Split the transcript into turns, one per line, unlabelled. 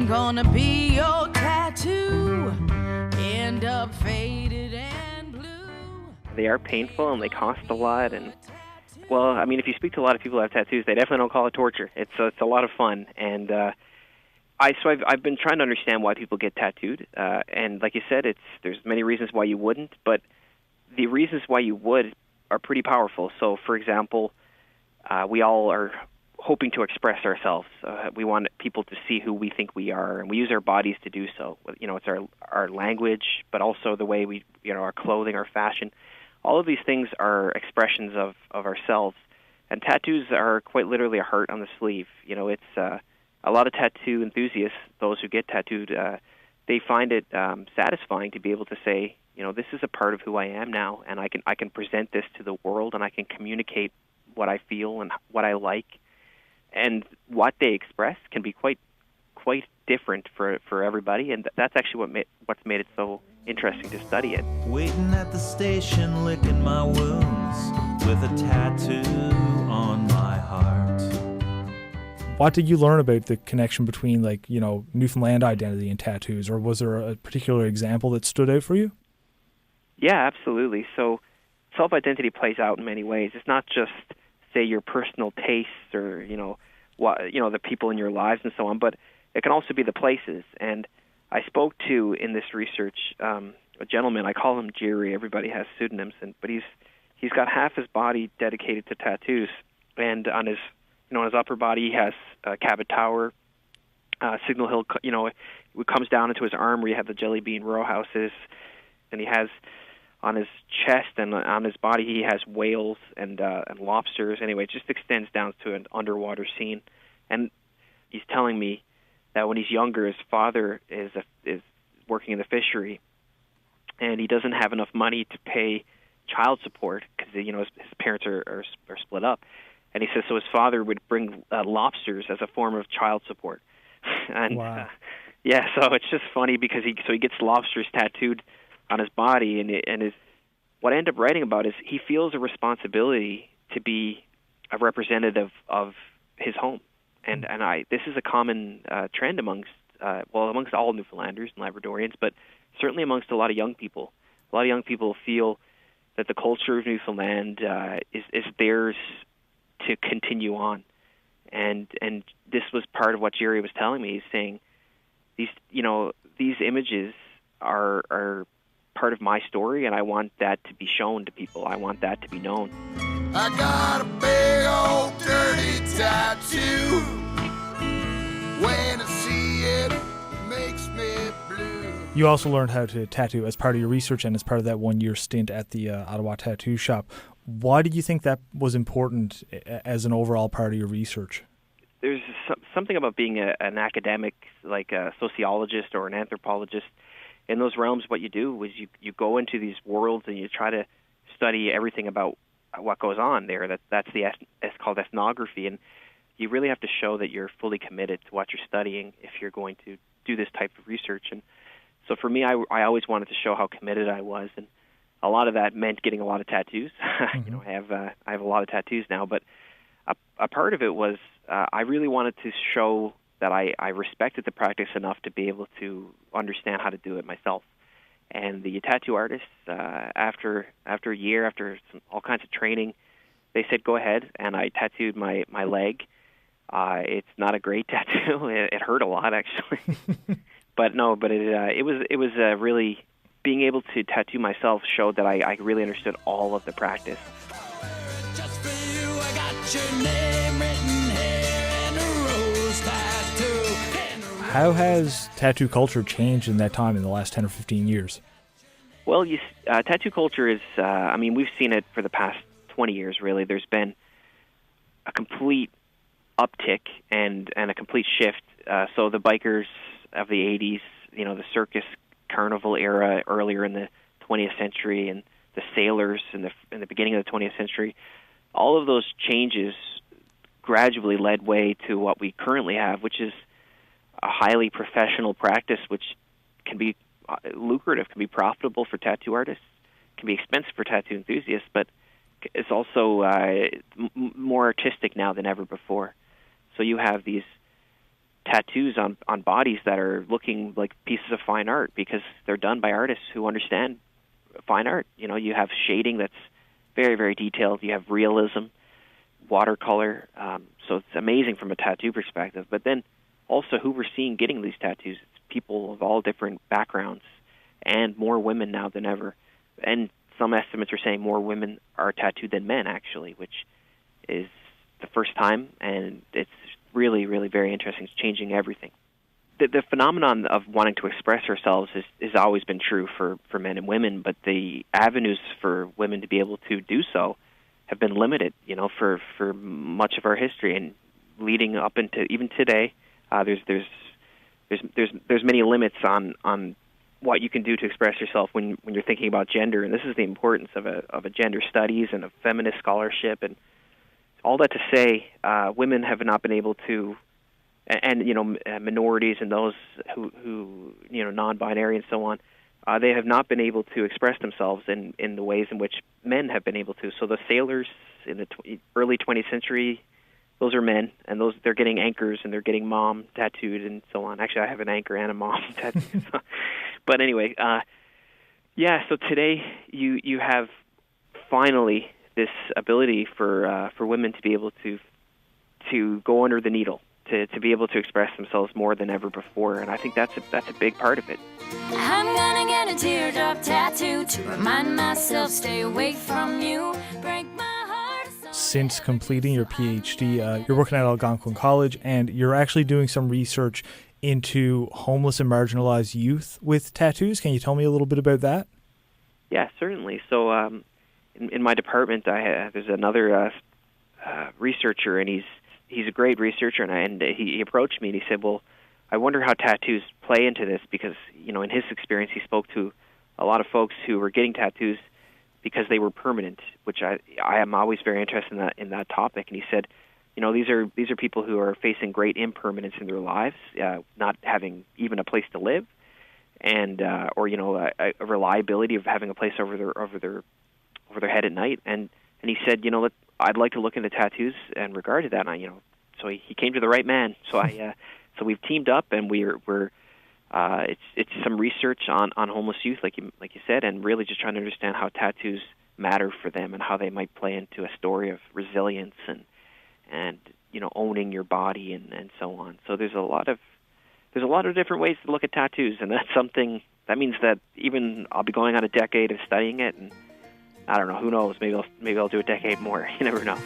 ain't gonna be your tattoo. End up faded and blue.
They are painful and they cost a lot. And, well, I mean, if you speak to a lot of people who have tattoos, they definitely don't call it torture. It's a lot of fun. And I've been trying to understand why people get tattooed. And like you said, there's many reasons why you wouldn't, but the reasons why you would are pretty powerful. So, for example, we all are hoping to express ourselves. We want people to see who we think we are, and we use our bodies to do so. You know, it's our language, but also the way we, our clothing, our fashion. All of these things are expressions of ourselves. And tattoos are quite literally a heart on the sleeve. You know, it's a lot of tattoo enthusiasts, those who get tattooed, they find it satisfying to be able to say, this is a part of who I am now, and I can present this to the world, and I can communicate what I feel and what I like, and what they express can be quite different for everybody, and that's actually what's made it so interesting to study it.
Waiting at the station, licking my wounds with a tattoo on my heart.
What did you learn about the connection between, Newfoundland identity and tattoos, or was there a particular example that stood out for you?
Yeah, absolutely. So self-identity plays out in many ways. It's not just, say, your personal tastes or, the people in your lives and so on, but it can also be the places. And I spoke to, in this research, a gentleman, I call him Jerry, everybody has pseudonyms, but he's got half his body dedicated to tattoos, and on his upper body he has Cabot Tower, Signal Hill, it comes down into his arm where you have the Jelly Bean row houses, and he has on his chest and on his body he has whales and lobsters. Anyway, it just extends down to an underwater scene. And he's telling me that when he's younger, his father is working in the fishery, and he doesn't have enough money to pay child support because his parents are split up. And he says so his father would bring lobsters as a form of child support. And
wow.
So it's just funny because he gets lobsters tattooed on his body, and what I end up writing about is he feels a responsibility to be a representative of his home, and this is a common trend amongst all Newfoundlanders and Labradorians, but certainly amongst a lot of young people. A lot of young people feel that the culture of Newfoundland is theirs to continue on, and this was part of what Jerry was telling me. He's saying these images are part of my story, and I want that to be shown to people. I want that to be known.
I got a big old dirty tattoo. When I see it, it makes me blue.
You also learned how to tattoo as part of your research and as part of that 1-year stint at the Ottawa Tattoo Shop. Why did you think that was important as an overall part of your research?
There's something about being an academic, like a sociologist or an anthropologist. In those realms, what you do is you go into these worlds and you try to study everything about what goes on there. It's called ethnography, and you really have to show that you're fully committed to what you're studying if you're going to do this type of research. And so for me, I always wanted to show how committed I was, and a lot of that meant getting a lot of tattoos.
Mm-hmm.
I have a lot of tattoos now, but a part of it was I really wanted to show that I respected the practice enough to be able to understand how to do it myself. And the tattoo artists, after a year, after all kinds of training, they said, go ahead, and I tattooed my leg. It's not a great tattoo. It hurt a lot, actually. but it was really, being able to tattoo myself showed that I really understood all of the practice.
Just for you, I got your name written here and a rose tattoo.
How has tattoo culture changed in that time, in the last 10 or 15 years?
Well, tattoo culture is, we've seen it for the past 20 years, really. There's been a complete uptick and a complete shift. So the bikers of the 80s, the circus carnival era earlier in the 20th century, and the sailors in the beginning of the 20th century, all of those changes gradually led way to what we currently have, which is a highly professional practice, which can be lucrative, can be profitable for tattoo artists, can be expensive for tattoo enthusiasts, but it's also more artistic now than ever before. So you have these tattoos on bodies that are looking like pieces of fine art because they're done by artists who understand fine art. You have shading that's very, very detailed. You have realism, watercolor. So it's amazing from a tattoo perspective. But then also who we're seeing getting these tattoos, it's people of all different backgrounds and more women now than ever. And some estimates are saying more women are tattooed than men, actually, which is the first time, and it's really, really very interesting. It's changing everything. The phenomenon of wanting to express ourselves has always been true for men and women, but the avenues for women to be able to do so have been limited, for much of our history, and leading up into even today. There's many limits on what you can do to express yourself when you're thinking about gender, and this is the importance of a gender studies and of feminist scholarship, and all that to say, women have not been able to, and minorities and those who non-binary and so on, they have not been able to express themselves in the ways in which men have been able to. So the sailors in the early 20th century, those are men, and they're getting anchors and they're getting mom tattooed and so on. Actually, I have an anchor and a mom tattooed. But anyway, so today you have finally this ability for women to be able to go under the needle, to be able to express themselves more than ever before, and I think that's a big part of it.
I'm gonna get a teardrop tattoo to remind myself, stay away from you, break my heart.
Since completing your PhD, you're working at Algonquin College, and you're actually doing some research into homeless and marginalized youth with tattoos. Can you tell me a little bit about that?
Yeah, certainly. So in my department, there's another researcher, and he's a great researcher, and he approached me and he said, well, I wonder how tattoos play into this, because in his experience he spoke to a lot of folks who were getting tattoos because they were permanent, which I am always very interested in that topic. And he said, these are people who are facing great impermanence in their lives, not having even a place to live, and or a reliability of having a place over their head at night. And he said, I'd like to look into tattoos in regard to that. And so he came to the right man. So so we've teamed up, and it's some research on homeless youth, like you said, and really just trying to understand how tattoos matter for them and how they might play into a story of resilience and owning your body and so on. So there's a lot of different ways to look at tattoos, and that's something that means that even I'll be going on a decade of studying it, and I don't know, who knows, maybe I'll do a decade more. You never know.